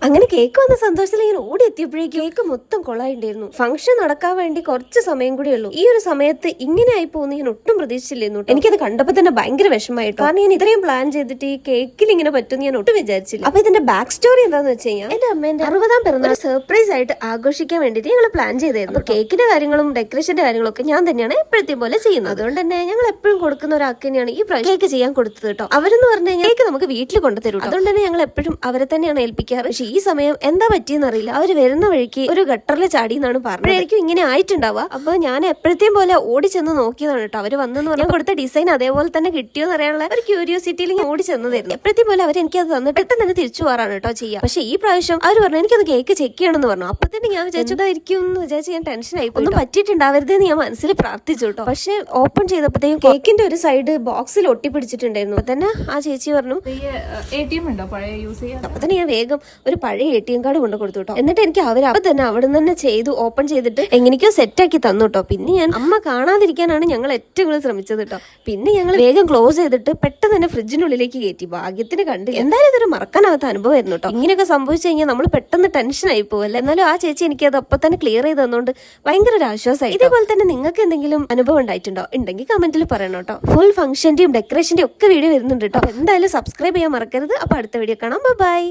അങ്ങനെ കേക്ക് വന്ന സന്തോഷത്തിൽ ഇങ്ങനെ ഓടി എത്തിയപ്പോഴേക്കും കേക്ക് മൊത്തം കൊളായിട്ടുണ്ടായിരുന്നു. ഫംഗ്ഷൻ നടക്കാൻ വേണ്ടി കുറച്ച് സമയം കൂടി ഉള്ളൂ. ഈ ഒരു സമയത്ത് ഇങ്ങനെ ആയി പോകുന്ന ഞാൻ ഒട്ടും പ്രതീക്ഷിച്ചില്ലായിരുന്നു. എനിക്കത് കണ്ടപ്പോൾ തന്നെ ഭയങ്കര വിഷമമായിട്ടോ. കാരണം ഞാൻ ഇത്രയും പ്ലാൻ ചെയ്തിട്ട് ഈ കേക്കിൽ ഇങ്ങനെ പറ്റുമെന്ന് ഞാൻ ഒട്ടും വിചാരിച്ചില്ല. അപ്പൊ ഇതിന്റെ ബാക്ക് സ്റ്റോറി എന്താന്ന് വെച്ച് കഴിഞ്ഞാൽ എന്റെ അമ്മേന്റെ 60ാം പിറന്നാൾ സർപ്രൈസ് ആയിട്ട് ആഘോഷിക്കാൻ വേണ്ടിട്ട് ഞങ്ങൾ പ്ലാൻ ചെയ്തായിരുന്നു. കേക്കിന്റെ കാര്യങ്ങളും ഡെക്കറേഷന്റെ കാര്യങ്ങളും ഒക്കെ ഞാൻ തന്നെയാണ് എപ്പോഴത്തെയും പോലെ ചെയ്യുന്നത്. അതുകൊണ്ട് തന്നെ ഞങ്ങൾ എപ്പോഴും കൊടുക്കുന്ന ഒരാൾക്ക് തന്നെയാണ് ഈ കേക്ക് ചെയ്യാൻ കൊടുത്തത് കേട്ടോ. അവരെന്ന് പറഞ്ഞു കഴിഞ്ഞാൽ കേക്ക് നമുക്ക് വീട്ടിൽ കൊണ്ടുതരും. അതുകൊണ്ട് തന്നെ ഞങ്ങൾ എപ്പോഴും അവരെ തന്നെയാണ് ഏൽപ്പിക്കാറ്. പക്ഷെ ഈ സമയം എന്താ പറ്റിയെന്ന് അറിയില്ല. അവര് വരുന്ന വഴിക്ക് ഒരു ഗട്ടറിൽ ചാടി എന്നാണ് പറഞ്ഞത്. ഇങ്ങനെ ആയിട്ടുണ്ടാവുക. അപ്പൊ ഞാൻ എപ്പോഴത്തെയും പോലെ ഓടി ചെന്ന് നോക്കിയതാണ് കേട്ടോ. അവര് വന്നെന്ന് പറഞ്ഞാൽ കൊടുത്ത ഡിസൈൻ അതേപോലെ തന്നെ കിട്ടിയോ എന്ന് അറിയാനുള്ള ഒരു ക്യൂരിയോസിറ്റിയിൽ ഞാൻ ഓടി ചെന്നതായിരുന്നു. എപ്പോഴത്തെയും പോലെ അവർ എനിക്ക് അത് തന്നിട്ട് പെട്ടെന്ന് തന്നെ തിരിച്ചു പോകാറാണ് കേട്ടോ ചെയ്യുക. പക്ഷെ ഈ പ്രാവശ്യം അവർ പറഞ്ഞു എനിക്കത് കേക്ക് ചെക്ക് ചെയ്യണമെന്ന് പറഞ്ഞു. അപ്പൊ തന്നെ ഞാൻ വിചാരിച്ചതായിരിക്കും എന്ന് വിചാരിച്ച് ഞാൻ ടെൻഷനായി. ഒന്നും പറ്റിയിട്ടുണ്ടാവരുതെന്ന് ഞാൻ മനസ്സിൽ പ്രാർത്ഥിച്ചു കേട്ടോ. പക്ഷെ ഓപ്പൺ ചെയ്തപ്പോഴത്തേക്കും കേക്കിന്റെ ഒരു സൈഡ് ബോക്സിൽ ഒട്ടിപ്പിടിച്ചിട്ടുണ്ടായിരുന്നു. അപ്പൊ തന്നെ ആ ചേച്ചി പറഞ്ഞു അപ്പൊ തന്നെ ഞാൻ വേഗം ഒരു പഴയ ATM കാർഡ് കൊണ്ട് കൊടുത്തു കേട്ടോ. എന്നിട്ട് എനിക്ക് അവർ അപ്പൊ തന്നെ അവിടെ നിന്ന് ചെയ്തു ഓപ്പൺ ചെയ്തിട്ട് എങ്ങനെയൊക്കെയോ സെറ്റാക്കി തന്നു കേട്ടോ. പിന്നെ ഞാൻ അമ്മ കാണാതിരിക്കാനാണ് ഞങ്ങൾ ഏറ്റവും കൂടുതൽ ശ്രമിച്ചത് കേട്ടോ. പിന്നെ ഞങ്ങൾ വേഗം ക്ലോസ് ചെയ്തിട്ട് പെട്ടെന്ന് തന്നെ ഫ്രിഡ്ജിനുള്ളിലേക്ക് കയറ്റി. ഭാഗ്യത്തിന് കണ്ടില്ല. എന്തായാലും ഇതൊരു മറക്കാനാവാത്ത അനുഭവമായിരുന്നു കേട്ടോ. ഇങ്ങനെയൊക്കെ സംഭവിച്ചു കഴിഞ്ഞാൽ നമ്മൾ പെട്ടെന്ന് ടെൻഷൻ ആയി പോകല്ലേ. എന്നാലും ആ ചേച്ചി എനിക്ക് അത് അപ്പൊ തന്നെ ക്ലിയർ ചെയ്ത് തന്നുകൊണ്ട് ഭയങ്കര ഒരു ആശ്വാസമായി. ഇതേപോലെ തന്നെ നിങ്ങൾക്ക് എന്തെങ്കിലും അനുഭവം ഉണ്ടായിട്ടുണ്ടോ? ഉണ്ടെങ്കിൽ കമന്റിൽ പറയണം കേട്ടോ. ഫുൾ ഫംഗ്ഷന്റെയും ഡെക്കറേഷന്റെയും ഒക്കെ വീഡിയോ വരുന്നുണ്ട് കേട്ടോ. എന്തായാലും സബ്സ്ക്രൈബ് ചെയ്യാൻ മറക്കരുത്. അപ്പൊ അടുത്ത വീഡിയോ കാണാം. ബൈ.